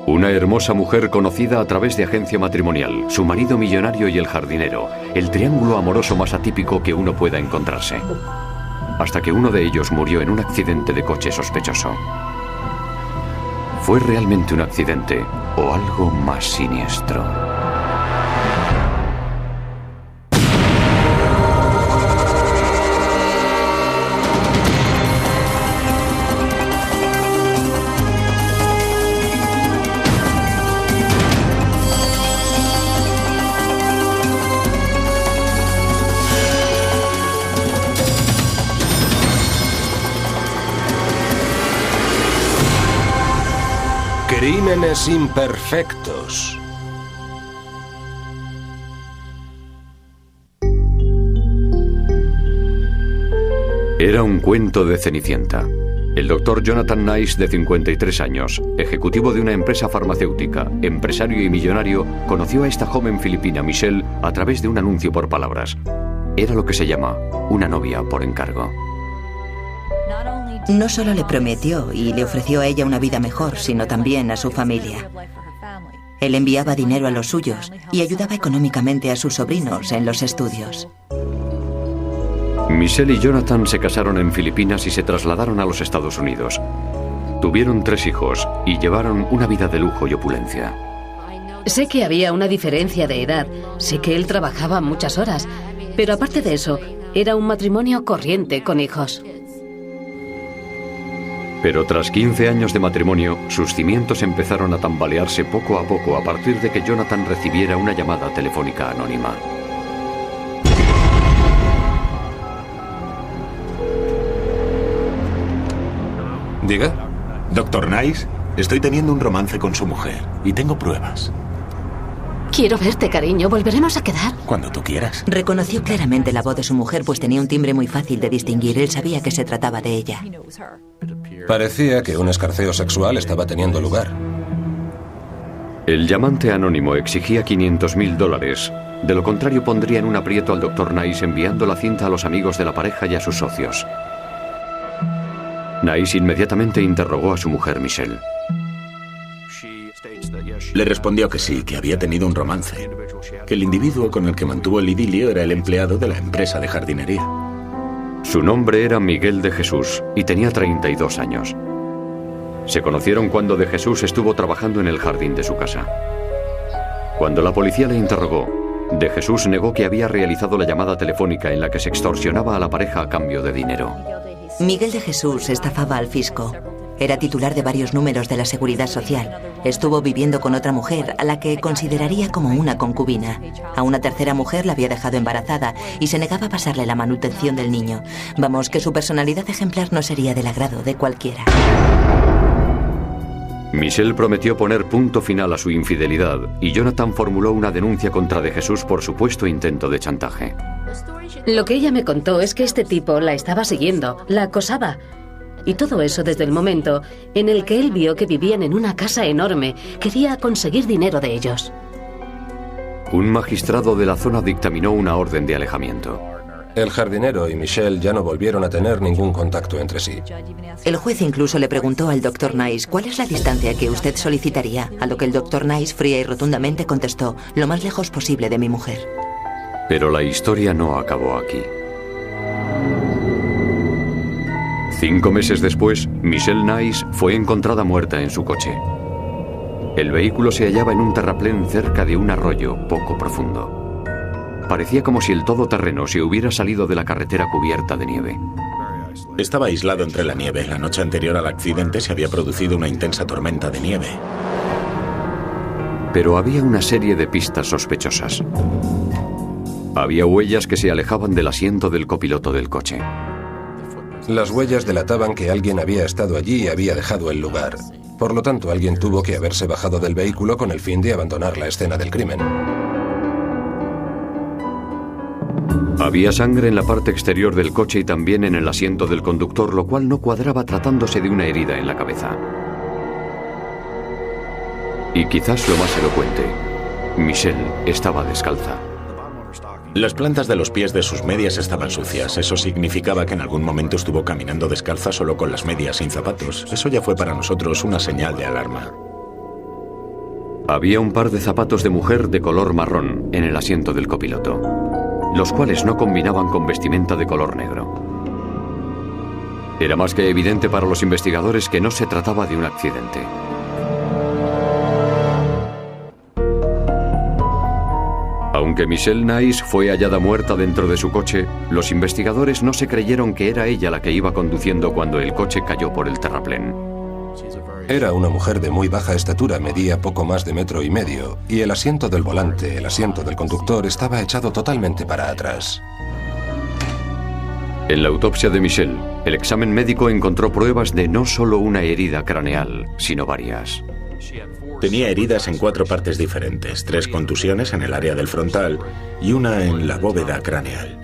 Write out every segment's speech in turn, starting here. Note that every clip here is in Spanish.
Una hermosa mujer conocida a través de agencia matrimonial, su marido millonario y el jardinero, el triángulo amoroso más atípico que uno pueda encontrarse. Hasta que uno de ellos murió en un accidente de coche sospechoso. ¿Fue realmente un accidente o algo más siniestro? Crímenes imperfectos. Era un cuento de Cenicienta. El doctor Jonathan Nice, de 53 años, ejecutivo de una empresa farmacéutica, empresario y millonario, conoció a esta joven filipina, Michelle, a través de un anuncio por palabras. Era lo que se llama una novia por encargo. No solo le prometió y le ofreció a ella una vida mejor, sino también a su familia. Él enviaba dinero a los suyos y ayudaba económicamente a sus sobrinos en los estudios. Michelle y Jonathan se casaron en Filipinas y se trasladaron a los Estados Unidos. Tuvieron 3 hijos y llevaron una vida de lujo y opulencia. Sé que había una diferencia de edad, sé que él trabajaba muchas horas, pero aparte de eso, era un matrimonio corriente con hijos. Pero tras 15 años de matrimonio, sus cimientos empezaron a tambalearse poco a poco a partir de que Jonathan recibiera una llamada telefónica anónima. ¿Diga? Doctor Nice, estoy teniendo un romance con su mujer y tengo pruebas. Quiero verte, cariño. ¿Volveremos a quedar? Cuando tú quieras. Reconoció claramente la voz de su mujer, pues tenía un timbre muy fácil de distinguir. Él sabía que se trataba de ella. Parecía que un escarceo sexual estaba teniendo lugar. El llamante anónimo exigía $500,000. De lo contrario, pondría en un aprieto al Dr. Nice enviando la cinta a los amigos de la pareja y a sus socios. Nice inmediatamente interrogó a su mujer, Michelle. Le respondió que sí, que había tenido un romance, que el individuo con el que mantuvo el idilio era el empleado de la empresa de jardinería. Su nombre era Miguel de Jesús y tenía 32 años. Se conocieron cuando de Jesús estuvo trabajando en el jardín de su casa. Cuando la policía le interrogó, de Jesús negó que había realizado la llamada telefónica en la que se extorsionaba a la pareja a cambio de dinero. Miguel de Jesús estafaba al fisco. Era titular de varios números de la Seguridad Social. Estuvo viviendo con otra mujer, a la que consideraría como una concubina. A una tercera mujer la había dejado embarazada y se negaba a pasarle la manutención del niño. Vamos, que su personalidad ejemplar no sería del agrado de cualquiera. Michelle prometió poner punto final a su infidelidad y Jonathan formuló una denuncia contra de Jesús por supuesto intento de chantaje. Lo que ella me contó es que este tipo la estaba siguiendo, la acosaba. Y todo eso desde el momento en el que él vio que vivían en una casa enorme. Quería conseguir dinero de ellos. Un magistrado de la zona dictaminó una orden de alejamiento. El jardinero y Michelle ya no volvieron a tener ningún contacto entre sí. El juez incluso le preguntó al Dr. Nice cuál es la distancia que usted solicitaría, a lo que el Dr. Nice fría y rotundamente contestó: lo más lejos posible de mi mujer. Pero la historia no acabó aquí. 5 meses después, Michelle Nice fue encontrada muerta en su coche. El vehículo se hallaba en un terraplén cerca de un arroyo poco profundo. Parecía como si el todoterreno se hubiera salido de la carretera cubierta de nieve. Estaba aislado entre la nieve. La noche anterior al accidente se había producido una intensa tormenta de nieve. Pero había una serie de pistas sospechosas. Había huellas que se alejaban del asiento del copiloto del coche. Las huellas delataban que alguien había estado allí y había dejado el lugar. Por lo tanto, alguien tuvo que haberse bajado del vehículo con el fin de abandonar la escena del crimen. Había sangre en la parte exterior del coche y también en el asiento del conductor, lo cual no cuadraba tratándose de una herida en la cabeza. Y quizás lo más elocuente, Michelle estaba descalza. Las plantas de los pies de sus medias estaban sucias. Eso significaba que en algún momento estuvo caminando descalza solo con las medias sin zapatos. Eso ya fue para nosotros una señal de alarma. Había un par de zapatos de mujer de color marrón en el asiento del copiloto, los cuales no combinaban con vestimenta de color negro. Era más que evidente para los investigadores que no se trataba de un accidente. Aunque Michelle Nice fue hallada muerta dentro de su coche, los investigadores no se creyeron que era ella la que iba conduciendo cuando el coche cayó por el terraplén. Era una mujer de muy baja estatura, medía poco más de 1,5 metros, y el asiento del volante, el asiento del conductor, estaba echado totalmente para atrás. En la autopsia de Michelle, el examen médico encontró pruebas de no solo una herida craneal, sino varias. Tenía heridas en 4 partes diferentes, 3 contusiones en el área del frontal y una en la bóveda craneal.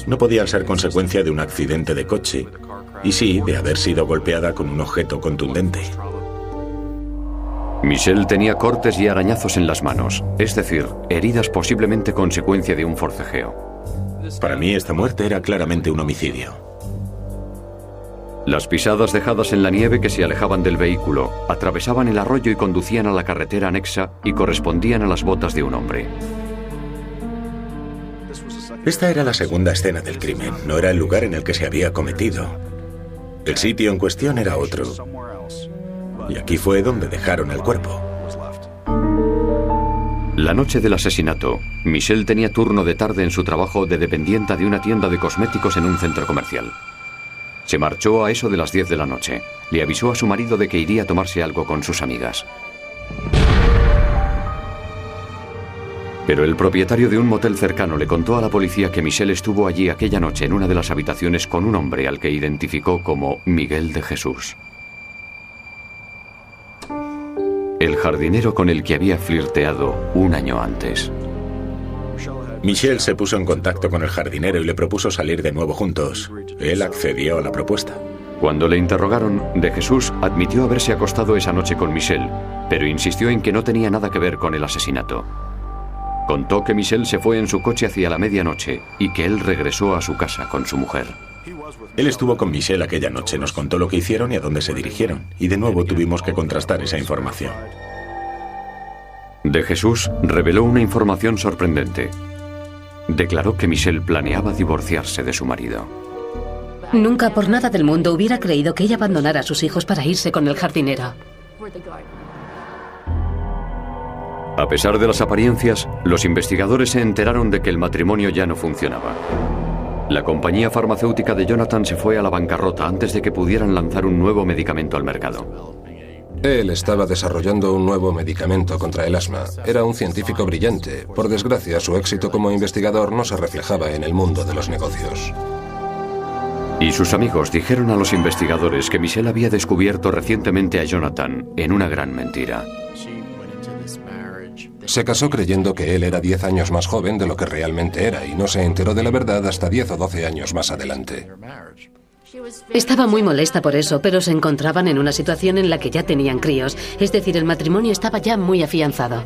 No podían ser consecuencia de un accidente de coche, y sí de haber sido golpeada con un objeto contundente. Michelle tenía cortes y arañazos en las manos, es decir, heridas posiblemente consecuencia de un forcejeo. Para mí esta muerte era claramente un homicidio. Las pisadas dejadas en la nieve que se alejaban del vehículo atravesaban el arroyo y conducían a la carretera anexa y correspondían a las botas de un hombre. Esta era la segunda escena del crimen, no era el lugar en el que se había cometido. El sitio en cuestión era otro. Y aquí fue donde dejaron el cuerpo. La noche del asesinato, Michelle tenía turno de tarde en su trabajo de dependienta de una tienda de cosméticos en un centro comercial. Se marchó a eso de las 10 de la noche. Le avisó a su marido de que iría a tomarse algo con sus amigas. Pero el propietario de un motel cercano le contó a la policía que Michelle estuvo allí aquella noche en una de las habitaciones con un hombre al que identificó como Miguel de Jesús. El jardinero con el que había flirteado un año antes. Michelle se puso en contacto con el jardinero y le propuso salir de nuevo juntos. Él accedió a la propuesta. Cuando le interrogaron, De Jesús admitió haberse acostado esa noche con Michelle, pero insistió en que no tenía nada que ver con el asesinato. Contó que Michelle se fue en su coche hacia la medianoche y que él regresó a su casa con su mujer. Él estuvo con Michelle aquella noche, nos contó lo que hicieron y a dónde se dirigieron. Y de nuevo tuvimos que contrastar esa información. De Jesús reveló una información sorprendente. Declaró que Michelle planeaba divorciarse de su marido. Nunca por nada del mundo hubiera creído que ella abandonara a sus hijos para irse con el jardinero. A pesar de las apariencias, los investigadores se enteraron de que el matrimonio ya no funcionaba. La compañía farmacéutica de Jonathan se fue a la bancarrota antes de que pudieran lanzar un nuevo medicamento al mercado. Él estaba desarrollando un nuevo medicamento contra el asma. Era un científico brillante. Por desgracia, su éxito como investigador no se reflejaba en el mundo de los negocios. Y sus amigos dijeron a los investigadores que Michelle había descubierto recientemente a Jonathan en una gran mentira. Se casó creyendo que él era 10 años más joven de lo que realmente era y no se enteró de la verdad hasta 10 o 12 años más adelante. Estaba muy molesta por eso, pero se encontraban en una situación en la que ya tenían críos. Es decir, el matrimonio estaba ya muy afianzado.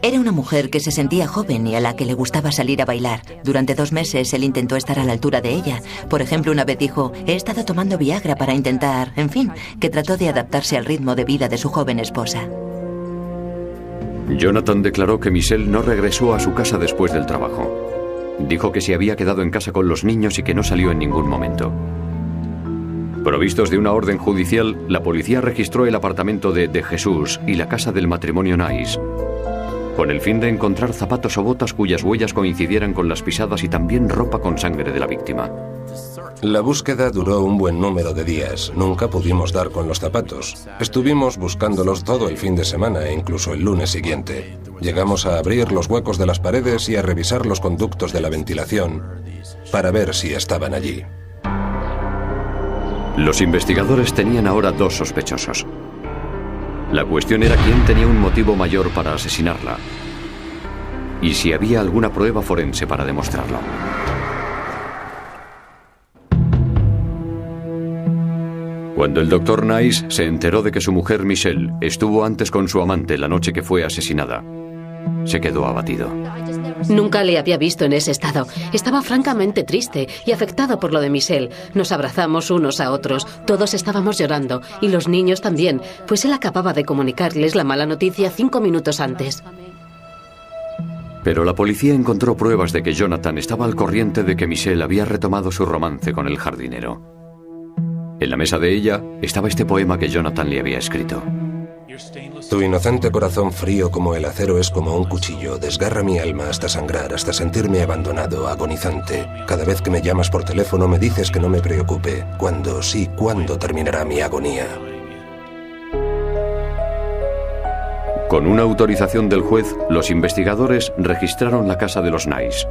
Era una mujer que se sentía joven y a la que le gustaba salir a bailar. Durante 2 meses él intentó estar a la altura de ella. Por ejemplo, una vez dijo, he estado tomando Viagra para intentar... En fin, que trató de adaptarse al ritmo de vida de su joven esposa. Jonathan declaró que Michelle no regresó a su casa después del trabajo. Dijo que se había quedado en casa con los niños y que no salió en ningún momento. Provistos de una orden judicial, la policía registró el apartamento de Jesús y la casa del matrimonio Nice, con el fin de encontrar zapatos o botas cuyas huellas coincidieran con las pisadas y también ropa con sangre de la víctima. La búsqueda duró un buen número de días. Nunca pudimos dar con los zapatos. Estuvimos buscándolos todo el fin de semana e incluso el lunes siguiente. Llegamos a abrir los huecos de las paredes y a revisar los conductos de la ventilación para ver si estaban allí. Los investigadores tenían ahora 2 sospechosos. La cuestión era quién tenía un motivo mayor para asesinarla y si había alguna prueba forense para demostrarlo. Cuando el doctor Nice se enteró de que su mujer Michelle estuvo antes con su amante la noche que fue asesinada, se quedó abatido. Nunca le había visto en ese estado. Estaba francamente triste y afectado por lo de Michelle. Nos abrazamos unos a otros. Todos estábamos llorando. Y los niños también, pues él acababa de comunicarles la mala noticia 5 minutos antes. Pero la policía encontró pruebas de que Jonathan estaba al corriente de que Michelle había retomado su romance con el jardinero. En la mesa de ella estaba este poema que Jonathan le había escrito. Tu inocente corazón frío como el acero es como un cuchillo. Desgarra mi alma hasta sangrar, hasta sentirme abandonado, agonizante. Cada vez que me llamas por teléfono me dices que no me preocupe. ¿Cuándo, sí, cuándo terminará mi agonía? Con una autorización del juez, los investigadores registraron la casa de los Nice.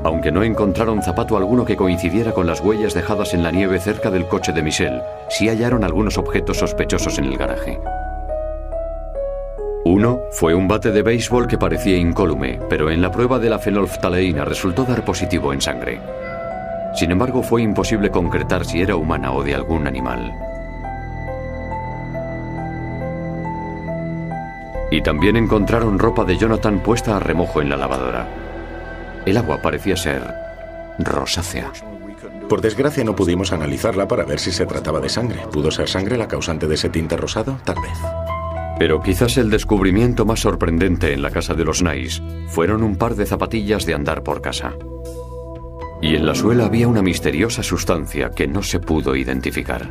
Aunque no encontraron zapato alguno que coincidiera con las huellas dejadas en la nieve cerca del coche de Michelle, sí hallaron algunos objetos sospechosos en el garaje. Uno fue un bate de béisbol que parecía incólume, pero en la prueba de la fenolftaleína resultó dar positivo en sangre. Sin embargo, fue imposible concretar si era humana o de algún animal. Y también encontraron ropa de Jonathan puesta a remojo en la lavadora. El agua parecía ser rosácea. Por desgracia no pudimos analizarla para ver si se trataba de sangre. ¿Pudo ser sangre la causante de ese tinte rosado? Tal vez. Pero quizás el descubrimiento más sorprendente en la casa de los Nice fueron un par de zapatillas de andar por casa. Y en la suela había una misteriosa sustancia que no se pudo identificar.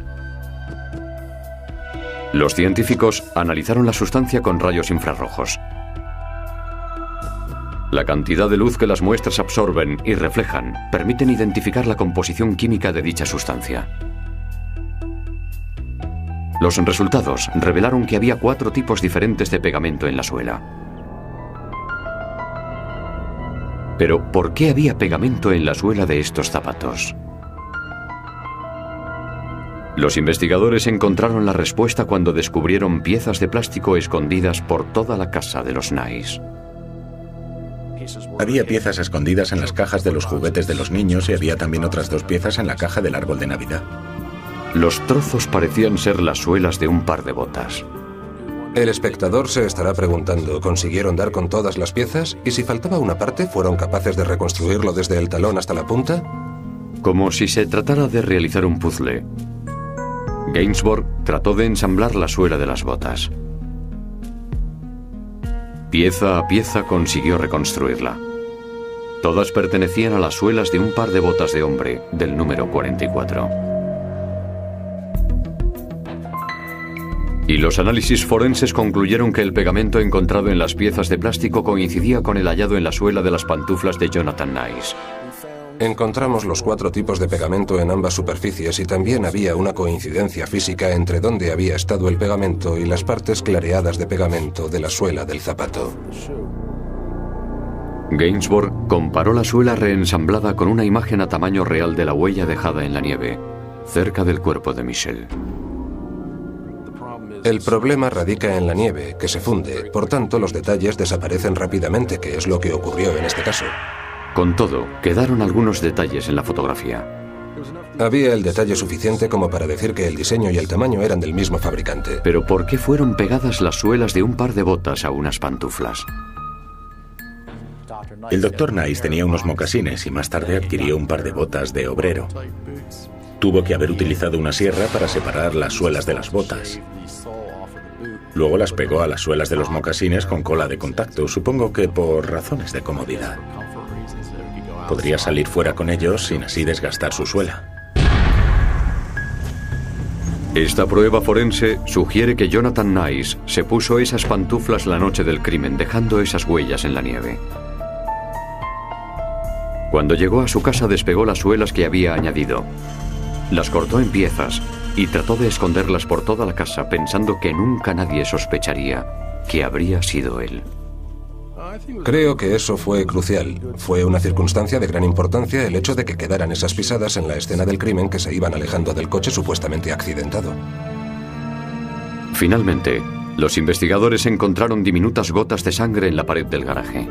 Los científicos analizaron la sustancia con rayos infrarrojos. La cantidad de luz que las muestras absorben y reflejan permiten identificar la composición química de dicha sustancia. Los resultados revelaron que había 4 tipos diferentes de pegamento en la suela. Pero, ¿por qué había pegamento en la suela de estos zapatos? Los investigadores encontraron la respuesta cuando descubrieron piezas de plástico escondidas por toda la casa de los Nice. Había piezas escondidas en las cajas de los juguetes de los niños y había también otras 2 piezas en la caja del árbol de Navidad. Los trozos parecían ser las suelas de un par de botas. El espectador se estará preguntando, ¿consiguieron dar con todas las piezas? ¿Y si faltaba una parte, fueron capaces de reconstruirlo desde el talón hasta la punta? Como si se tratara de realizar un puzzle, Gainsbourg trató de ensamblar la suela de las botas. Pieza a pieza consiguió reconstruirla. Todas pertenecían a las suelas de un par de botas de hombre del número 44. Y los análisis forenses concluyeron que el pegamento encontrado en las piezas de plástico coincidía con el hallado en la suela de las pantuflas de Jonathan Nice. Encontramos los 4 tipos de pegamento en ambas superficies y también había una coincidencia física entre dónde había estado el pegamento y las partes clareadas de pegamento de la suela del zapato. Gainsbourg comparó la suela reensamblada con una imagen a tamaño real de la huella dejada en la nieve, cerca del cuerpo de Michelle. El problema radica en la nieve, que se funde. Por tanto, los detalles desaparecen rápidamente, que es lo que ocurrió en este caso. Con todo, quedaron algunos detalles en la fotografía. Había el detalle suficiente como para decir que el diseño y el tamaño eran del mismo fabricante. Pero ¿por qué fueron pegadas las suelas de un par de botas a unas pantuflas? El Dr. Nice tenía unos mocasines y más tarde adquirió un par de botas de obrero. Tuvo que haber utilizado una sierra para separar las suelas de las botas. Luego las pegó a las suelas de los mocasines con cola de contacto, supongo que por razones de comodidad. Podría salir fuera con ellos sin así desgastar su suela. Esta prueba forense sugiere que Jonathan Nice se puso esas pantuflas la noche del crimen, dejando esas huellas en la nieve. Cuando llegó a su casa despegó las suelas que había añadido. Las cortó en piezas y trató de esconderlas por toda la casa, pensando que nunca nadie sospecharía que habría sido él. Creo que eso fue crucial. Fue una circunstancia de gran importancia el hecho de que quedaran esas pisadas en la escena del crimen que se iban alejando del coche supuestamente accidentado. Finalmente, los investigadores encontraron diminutas gotas de sangre en la pared del garaje.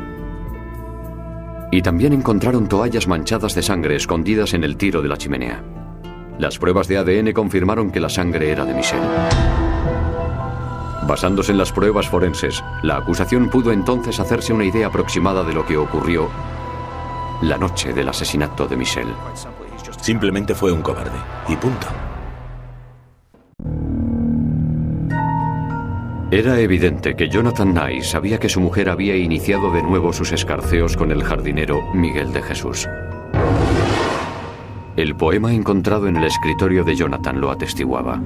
Y también encontraron toallas manchadas de sangre escondidas en el tiro de la chimenea. Las pruebas de ADN confirmaron que la sangre era de Michelle. Basándose en las pruebas forenses, la acusación pudo entonces hacerse una idea aproximada de lo que ocurrió la noche del asesinato de Michelle. Simplemente fue un cobarde. Y punto. Era evidente que Jonathan Nice sabía que su mujer había iniciado de nuevo sus escarceos con el jardinero Miguel de Jesús. El poema encontrado en el escritorio de Jonathan lo atestiguaba.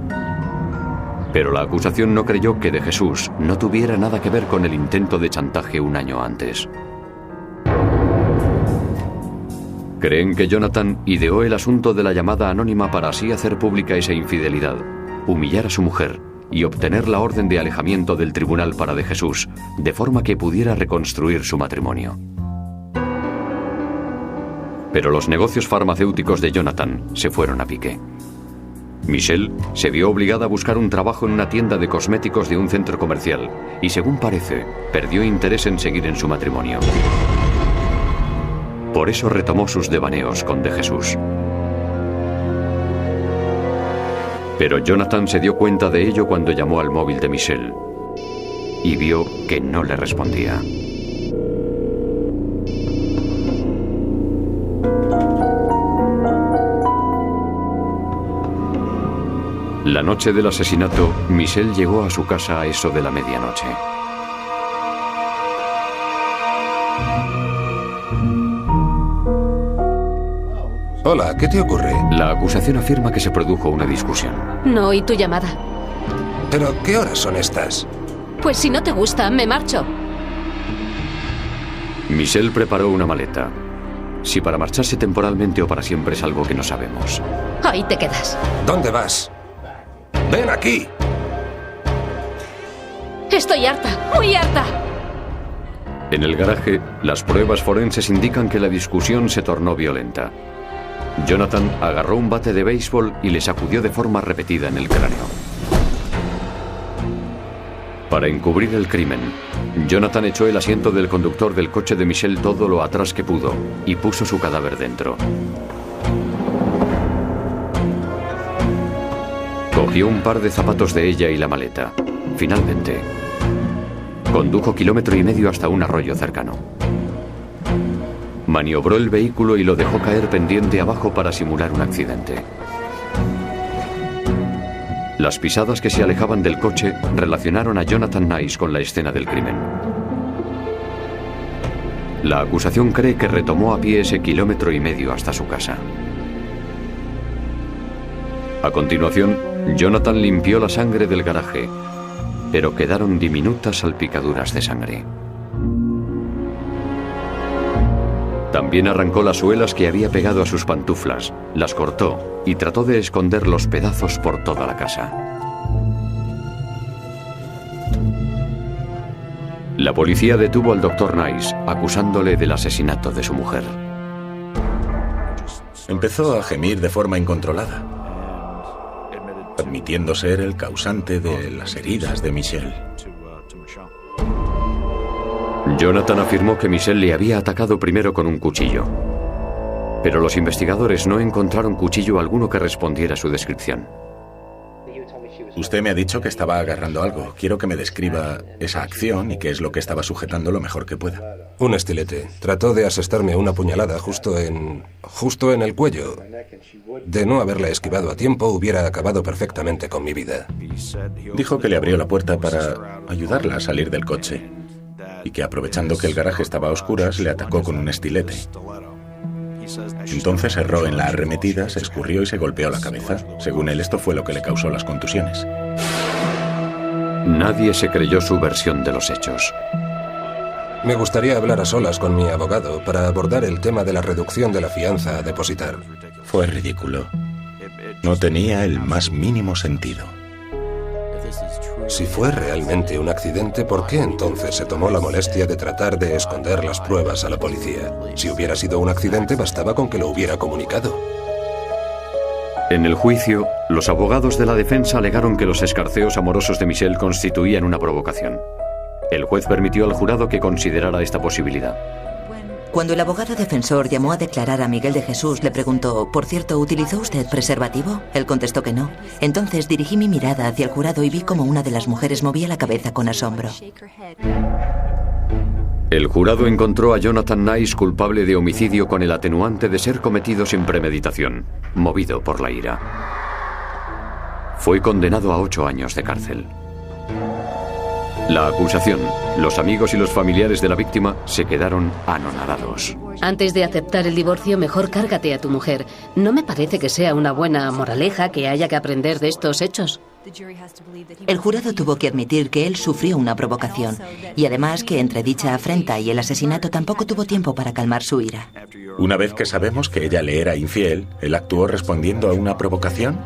Pero la acusación no creyó que de Jesús no tuviera nada que ver con el intento de chantaje un año antes. Creen que Jonathan ideó el asunto de la llamada anónima para así hacer pública esa infidelidad, humillar a su mujer y obtener la orden de alejamiento del tribunal para de Jesús, de forma que pudiera reconstruir su matrimonio. Pero los negocios farmacéuticos de Jonathan se fueron a pique. Michelle se vio obligada a buscar un trabajo en una tienda de cosméticos de un centro comercial y, según parece, perdió interés en seguir en su matrimonio. Por eso retomó sus devaneos con de Jesús. Pero Jonathan se dio cuenta de ello cuando llamó al móvil de Michelle y vio que no le respondía. La noche del asesinato, Michelle llegó a su casa a eso de la medianoche. Hola, ¿qué te ocurre? La acusación afirma que se produjo una discusión. No oí tu llamada. ¿Pero qué horas son estas? Pues si no te gusta, me marcho. Michelle preparó una maleta. Si para marcharse temporalmente o para siempre es algo que no sabemos. Ahí te quedas. ¿Dónde vas? ¡Ven aquí! Estoy harta, muy harta. En el garaje, las pruebas forenses indican que la discusión se tornó violenta. Jonathan agarró un bate de béisbol y le sacudió de forma repetida en el cráneo. Para encubrir el crimen, Jonathan echó el asiento del conductor del coche de Michelle todo lo atrás que pudo y puso su cadáver dentro. Cogió un par de zapatos de ella y la maleta. Finalmente, condujo 1,5 kilómetros hasta un arroyo cercano. Maniobró el vehículo y lo dejó caer pendiente abajo para simular un accidente. Las pisadas que se alejaban del coche relacionaron a Jonathan Nice con la escena del crimen. La acusación cree que retomó a pie ese 1,5 kilómetros hasta su casa. A continuación, Jonathan limpió la sangre del garaje, pero quedaron diminutas salpicaduras de sangre. También arrancó las suelas que había pegado a sus pantuflas, las cortó y trató de esconder los pedazos por toda la casa. La policía detuvo al Dr. Nice, acusándole del asesinato de su mujer. Empezó a gemir de forma incontrolada, admitiendo ser el causante de las heridas de Michelle. Jonathan afirmó que Michelle le había atacado primero con un cuchillo, pero los investigadores no encontraron cuchillo alguno que respondiera a su descripción. Usted me ha dicho que estaba agarrando algo. Quiero que me describa esa acción y qué es lo que estaba sujetando lo mejor que pueda. Un estilete. Trató de asestarme una puñalada justo en el cuello. De no haberla esquivado a tiempo, hubiera acabado perfectamente con mi vida. Dijo que le abrió la puerta para ayudarla a salir del coche y que, aprovechando que el garaje estaba a oscuras, le atacó con un estilete. Entonces erró en la arremetida, se escurrió y se golpeó la cabeza. Según él, esto fue lo que le causó las contusiones. Nadie se creyó su versión de los hechos. Me gustaría hablar a solas con mi abogado para abordar el tema de la reducción de la fianza a depositar. Fue ridículo. No tenía el más mínimo sentido. Si fue realmente un accidente, ¿por qué entonces se tomó la molestia de tratar de esconder las pruebas a la policía? Si hubiera sido un accidente, bastaba con que lo hubiera comunicado. En el juicio, los abogados de la defensa alegaron que los escarceos amorosos de Michelle constituían una provocación. El juez permitió al jurado que considerara esta posibilidad. Cuando el abogado defensor llamó a declarar a Miguel de Jesús, le preguntó: «Por cierto, ¿utilizó usted preservativo?». Él contestó que no. Entonces dirigí mi mirada hacia el jurado y vi como una de las mujeres movía la cabeza con asombro. El jurado encontró a Jonathan Nice culpable de homicidio con el atenuante de ser cometido sin premeditación, movido por la ira. Fue condenado a 8 años de cárcel. La acusación, los amigos y los familiares de la víctima se quedaron anonadados. Antes de aceptar el divorcio, mejor cárgate a tu mujer. No me parece que sea una buena moraleja que haya que aprender de estos hechos. El jurado tuvo que admitir que él sufrió una provocación y además que entre dicha afrenta y el asesinato tampoco tuvo tiempo para calmar su ira. Una vez que sabemos que ella le era infiel, ¿él actuó respondiendo a una provocación?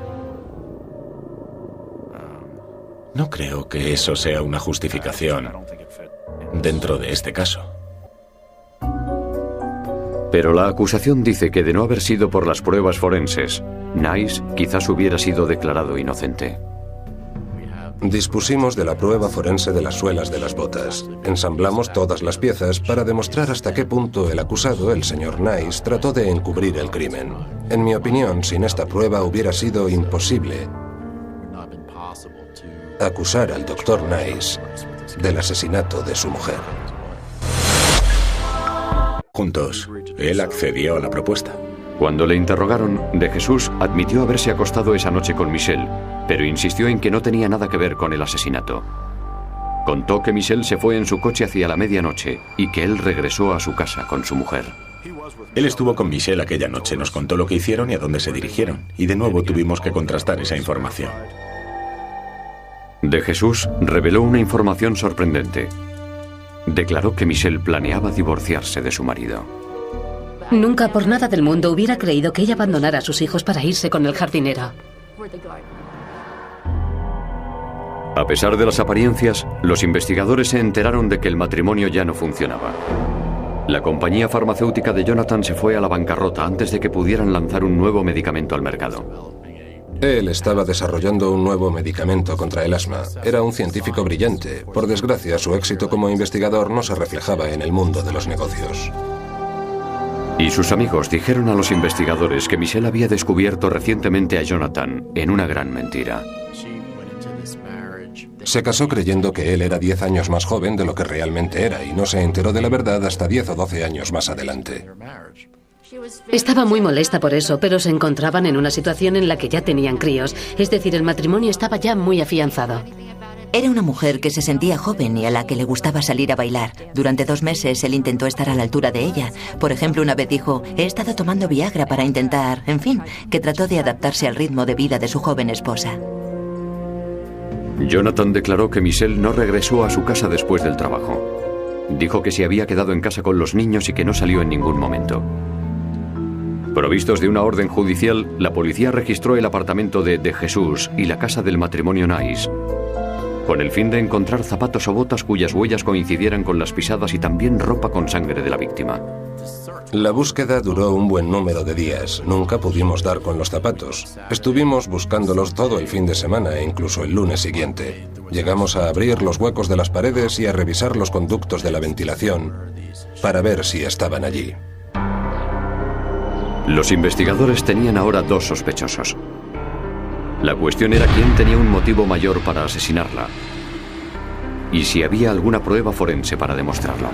No creo que eso sea una justificación dentro de este caso. Pero la acusación dice que de no haber sido por las pruebas forenses, Nice quizás hubiera sido declarado inocente. Dispusimos de la prueba forense de las suelas de las botas. Ensamblamos todas las piezas para demostrar hasta qué punto el acusado, el señor Nice, trató de encubrir el crimen. En mi opinión, sin esta prueba hubiera sido imposible acusar al Dr. Nice del asesinato de su mujer. Juntos, él accedió a la propuesta. Cuando le interrogaron, de Jesús admitió haberse acostado esa noche con Michelle, pero insistió en que no tenía nada que ver con el asesinato. Contó que Michelle se fue en su coche hacia la medianoche y que él regresó a su casa con su mujer. Él estuvo con Michelle aquella noche, nos contó lo que hicieron y a dónde se dirigieron. Y de nuevo tuvimos que contrastar esa información. De Jesús reveló una información sorprendente. Declaró que Michelle planeaba divorciarse de su marido. Nunca por nada del mundo hubiera creído que ella abandonara a sus hijos para irse con el jardinero. A pesar de las apariencias, los investigadores se enteraron de que el matrimonio ya no funcionaba. La compañía farmacéutica de Jonathan se fue a la bancarrota antes de que pudieran lanzar un nuevo medicamento al mercado. Él estaba desarrollando un nuevo medicamento contra el asma. Era un científico brillante. Por desgracia, su éxito como investigador no se reflejaba en el mundo de los negocios. Y sus amigos dijeron a los investigadores que Michelle había descubierto recientemente a Jonathan en una gran mentira. Se casó creyendo que él era 10 años más joven de lo que realmente era y no se enteró de la verdad hasta 10 o 12 años más adelante. Estaba muy molesta por eso, pero se encontraban en una situación en la que ya tenían críos. Es decir, el matrimonio estaba ya muy afianzado. Era una mujer que se sentía joven y a la que le gustaba salir a bailar. Durante 2 meses él intentó estar a la altura de ella. Por ejemplo, una vez dijo: «He estado tomando Viagra para intentar…». En fin, que trató de adaptarse al ritmo de vida de su joven esposa. Jonathan declaró que Michelle no regresó a su casa después del trabajo. Dijo que se había quedado en casa con los niños y que no salió en ningún momento. Provistos de una orden judicial, la policía registró el apartamento de Jesús y la casa del matrimonio Nice, con el fin de encontrar zapatos o botas cuyas huellas coincidieran con las pisadas y también ropa con sangre de la víctima. La búsqueda duró un buen número de días. Nunca pudimos dar con los zapatos. Estuvimos buscándolos todo el fin de semana e incluso el lunes siguiente. Llegamos a abrir los huecos de las paredes y a revisar los conductos de la ventilación para ver si estaban allí. Los investigadores tenían ahora 2 sospechosos. La cuestión era quién tenía un motivo mayor para asesinarla y si había alguna prueba forense para demostrarlo.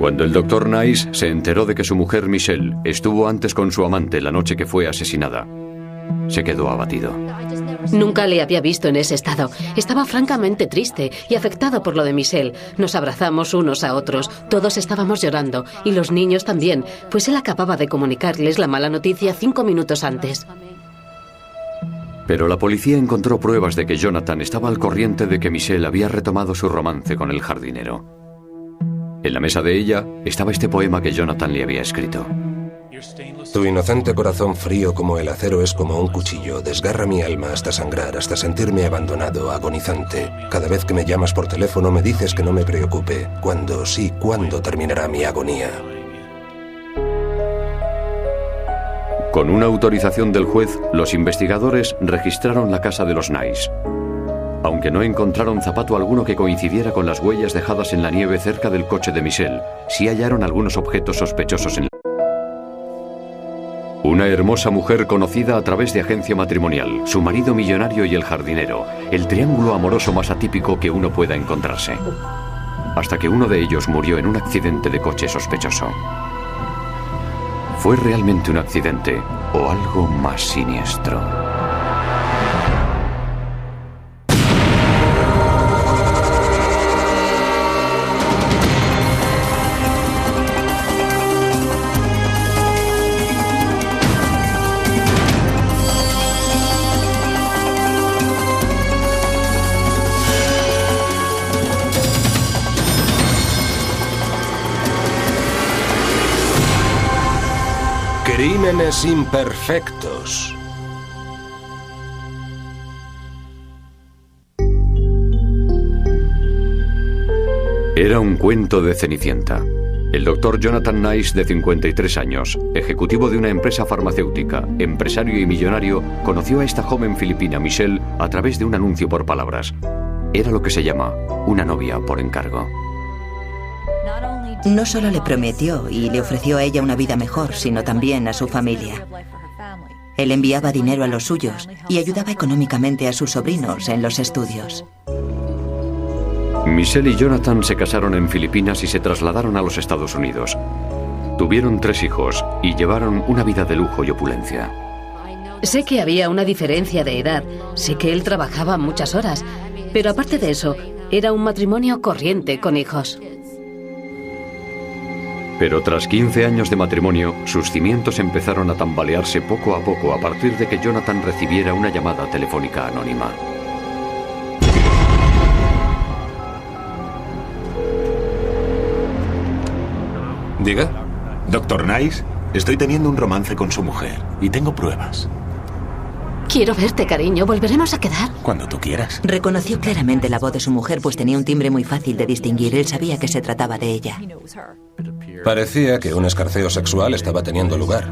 Cuando el Dr. Nice se enteró de que su mujer Michelle estuvo antes con su amante la noche que fue asesinada, se quedó abatido. Nunca le había visto en ese estado. Estaba francamente triste y afectado por lo de Michelle. Nos abrazamos unos a otros. Todos estábamos llorando. Y los niños también, pues él acababa de comunicarles la mala noticia 5 minutos antes. Pero la policía encontró pruebas de que Jonathan estaba al corriente de que Michelle había retomado su romance con el jardinero. En la mesa de ella estaba este poema que Jonathan le había escrito. Tu inocente corazón frío como el acero es como un cuchillo. Desgarra mi alma hasta sangrar, hasta sentirme abandonado, agonizante. Cada vez que me llamas por teléfono me dices que no me preocupe. ¿Cuándo, sí, cuándo terminará mi agonía? Con una autorización del juez, los investigadores registraron la casa de los Nice. Aunque no encontraron zapato alguno que coincidiera con las huellas dejadas en la nieve cerca del coche de Michelle, sí hallaron algunos objetos sospechosos en la... Una hermosa mujer conocida a través de agencia matrimonial, su marido millonario y el jardinero, el triángulo amoroso más atípico que uno pueda encontrarse. Hasta que uno de ellos murió en un accidente de coche sospechoso. ¿Fue realmente un accidente o algo más siniestro? Crímenes imperfectos. Era un cuento de Cenicienta. El doctor Jonathan Nice, de 53 años, ejecutivo de una empresa farmacéutica, empresario y millonario, conoció a esta joven filipina, Michelle, a través de un anuncio por palabras. Era lo que se llama una novia por encargo. No solo le prometió y le ofreció a ella una vida mejor, sino también a su familia. Él enviaba dinero a los suyos y ayudaba económicamente a sus sobrinos en los estudios. Michelle y Jonathan se casaron en Filipinas y se trasladaron a los Estados Unidos. Tuvieron 3 hijos y llevaron una vida de lujo y opulencia. Sé que había una diferencia de edad, sé que él trabajaba muchas horas, pero aparte de eso, era un matrimonio corriente con hijos. Pero tras 15 años de matrimonio, sus cimientos empezaron a tambalearse poco a poco a partir de que Jonathan recibiera una llamada telefónica anónima. ¿Diga? Doctor Nice, estoy teniendo un romance con su mujer y tengo pruebas. Quiero verte, cariño. ¿Volveremos a quedar? Cuando tú quieras. Reconoció claramente la voz de su mujer, pues tenía un timbre muy fácil de distinguir. Él sabía que se trataba de ella. Parecía que un escarceo sexual estaba teniendo lugar.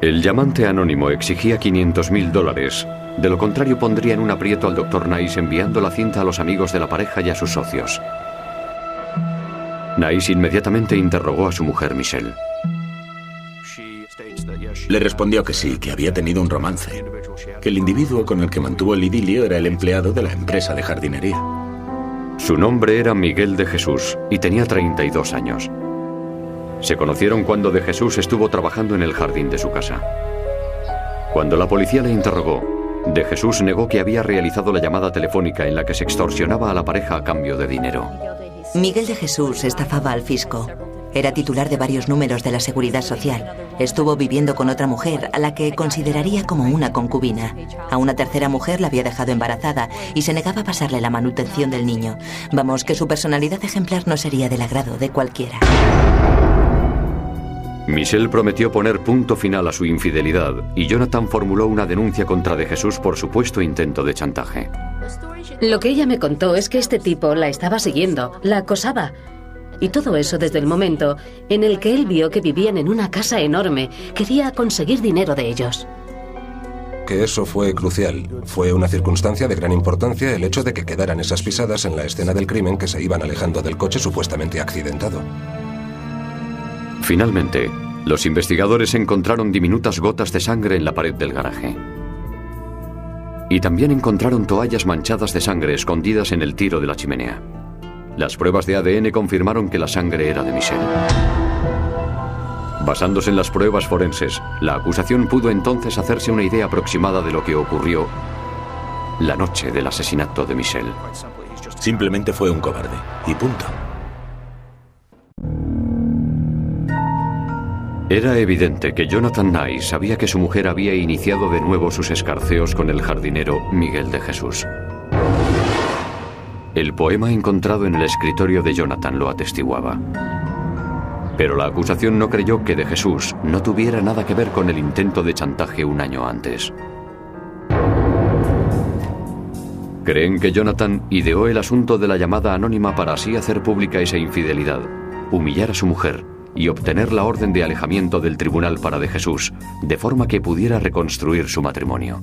El llamante anónimo exigía $500,000. De lo contrario, pondría en un aprieto al Dr. Nice enviando la cinta a los amigos de la pareja y a sus socios. Nice inmediatamente interrogó a su mujer, Michelle. Le respondió que sí, que había tenido un romance, que el individuo con el que mantuvo el idilio era el empleado de la empresa de jardinería. Su nombre era Miguel de Jesús y tenía 32 años. Se conocieron cuando de Jesús estuvo trabajando en el jardín de su casa. Cuando la policía le interrogó, de Jesús negó que había realizado la llamada telefónica en la que se extorsionaba a la pareja a cambio de dinero. Miguel de Jesús estafaba al fisco. Era titular de varios números de la Seguridad Social. Estuvo viviendo con otra mujer, a la que consideraría como una concubina. A una tercera mujer la había dejado embarazada y se negaba a pasarle la manutención del niño. Vamos, que su personalidad ejemplar no sería del agrado de cualquiera. Michelle prometió poner punto final a su infidelidad y Jonathan formuló una denuncia contra de Jesús por supuesto intento de chantaje. Lo que ella me contó es que este tipo la estaba siguiendo, la acosaba. Y todo eso desde el momento en el que él vio que vivían en una casa enorme. Quería conseguir dinero de ellos. Que eso fue crucial. Fue una circunstancia de gran importancia el hecho de que quedaran esas pisadas en la escena del crimen que se iban alejando del coche supuestamente accidentado. Finalmente, los investigadores encontraron diminutas gotas de sangre en la pared del garaje. Y también encontraron toallas manchadas de sangre escondidas en el tiro de la chimenea. Las pruebas de ADN confirmaron que la sangre era de Michelle. Basándose en las pruebas forenses, la acusación pudo entonces hacerse una idea aproximada de lo que ocurrió la noche del asesinato de Michelle. Simplemente fue un cobarde, y punto. Era evidente que Jonathan Nice sabía que su mujer había iniciado de nuevo sus escarceos con el jardinero Miguel de Jesús. El poema encontrado en el escritorio de Jonathan lo atestiguaba. Pero la acusación no creyó que de Jesús no tuviera nada que ver con el intento de chantaje un año antes. Creen que Jonathan ideó el asunto de la llamada anónima para así hacer pública esa infidelidad, humillar a su mujer y obtener la orden de alejamiento del tribunal para de Jesús, de forma que pudiera reconstruir su matrimonio.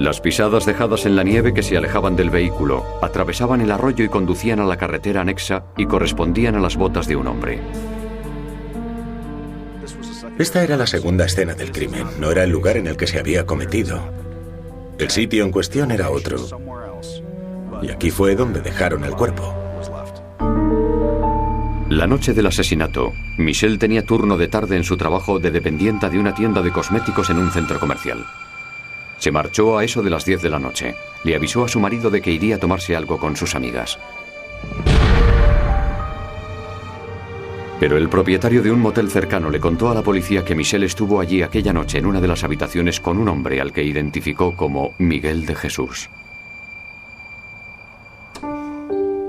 Las pisadas dejadas en la nieve que se alejaban del vehículo atravesaban el arroyo y conducían a la carretera anexa y correspondían a las botas de un hombre. Esta era la segunda escena del crimen, no era el lugar en el que se había cometido. El sitio en cuestión era otro. Y aquí fue donde dejaron el cuerpo. La noche del asesinato, Michelle tenía turno de tarde en su trabajo de dependienta de una tienda de cosméticos en un centro comercial. Se marchó a eso de las 10 de la noche. Le avisó a su marido de que iría a tomarse algo con sus amigas. Pero el propietario de un motel cercano le contó a la policía que Michelle estuvo allí aquella noche en una de las habitaciones con un hombre al que identificó como Miguel de Jesús.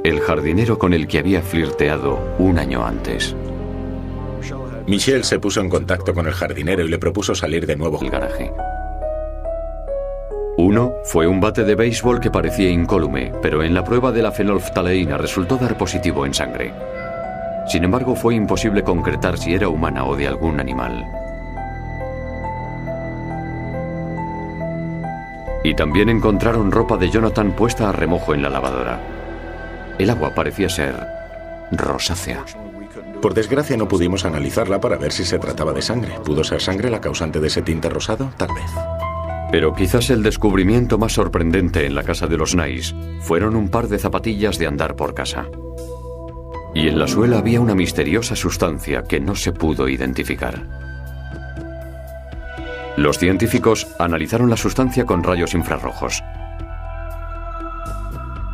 El jardinero con el que había flirteado un año antes. Michelle se puso en contacto con el jardinero y le propuso salir de nuevo al garaje. Uno fue un bate de béisbol que parecía incólume, pero en la prueba de la fenolftaleína resultó dar positivo en sangre. Sin embargo, fue imposible concretar si era humana o de algún animal. Y también encontraron ropa de Jonathan puesta a remojo en la lavadora. El agua parecía ser rosácea. Por desgracia no pudimos analizarla para ver si se trataba de sangre. ¿Pudo ser sangre la causante de ese tinte rosado? Tal vez. Pero quizás el descubrimiento más sorprendente en la casa de los Nice fueron un par de zapatillas de andar por casa. Y en la suela había una misteriosa sustancia que no se pudo identificar. Los científicos analizaron la sustancia con rayos infrarrojos.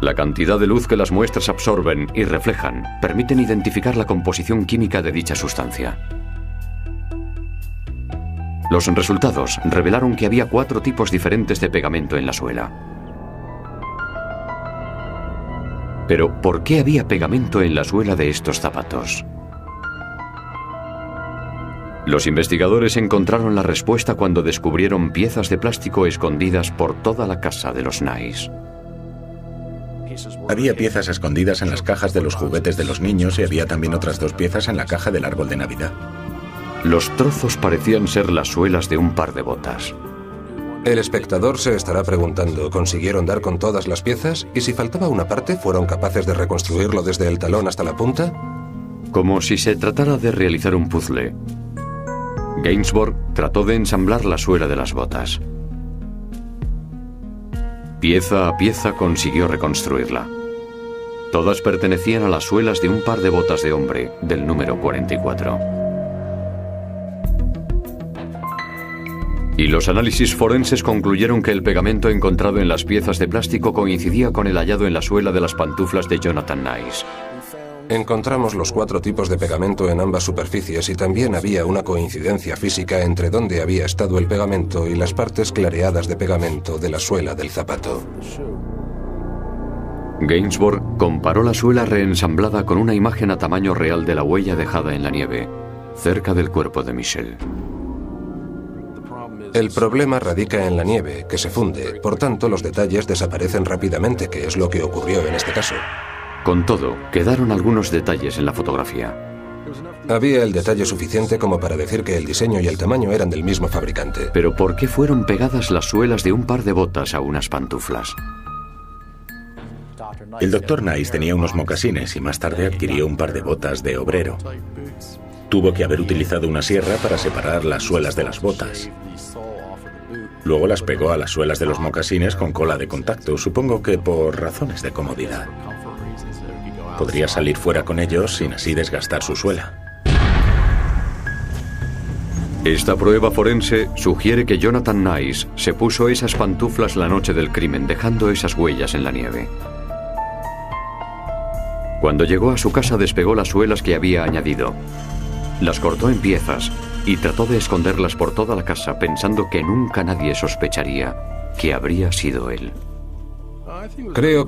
La cantidad de luz que las muestras absorben y reflejan permiten identificar la composición química de dicha sustancia. Los resultados revelaron que había 4 tipos diferentes de pegamento en la suela. Pero, ¿por qué había pegamento en la suela de estos zapatos? Los investigadores encontraron la respuesta cuando descubrieron piezas de plástico escondidas por toda la casa de los Nice. Había piezas escondidas en las cajas de los juguetes de los niños y había también otras 2 piezas en la caja del árbol de Navidad. Los trozos parecían ser las suelas de un par de botas. El espectador se estará preguntando, ¿consiguieron dar con todas las piezas? ¿Y si faltaba una parte, fueron capaces de reconstruirlo desde el talón hasta la punta? Como si se tratara de realizar un puzzle, Gainsbourg trató de ensamblar la suela de las botas. Pieza a pieza consiguió reconstruirla. Todas pertenecían a las suelas de un par de botas de hombre del número 44. Y los análisis forenses concluyeron que el pegamento encontrado en las piezas de plástico coincidía con el hallado en la suela de las pantuflas de Jonathan Nice. Encontramos los 4 tipos de pegamento en ambas superficies y también había una coincidencia física entre dónde había estado el pegamento y las partes clareadas de pegamento de la suela del zapato. Gainsbourg comparó la suela reensamblada con una imagen a tamaño real de la huella dejada en la nieve, cerca del cuerpo de Michelle. El problema radica en la nieve, que se funde. Por tanto, los detalles desaparecen rápidamente, que es lo que ocurrió en este caso. Con todo, quedaron algunos detalles en la fotografía. Había el detalle suficiente como para decir que el diseño y el tamaño eran del mismo fabricante. Pero ¿por qué fueron pegadas las suelas de un par de botas a unas pantuflas? El Dr. Nice tenía unos mocasines y más tarde adquirió un par de botas de obrero. Tuvo que haber utilizado una sierra para separar las suelas de las botas. Luego las pegó a las suelas de los mocasines con cola de contacto, supongo que por razones de comodidad. Podría salir fuera con ellos sin así desgastar su suela. Esta prueba forense sugiere que Jonathan Nice se puso esas pantuflas la noche del crimen, dejando esas huellas en la nieve. Cuando llegó a su casa despegó las suelas que había añadido. Las cortó en piezas y trató de esconderlas por toda la casa, pensando que nunca nadie sospecharía que habría sido él. Creo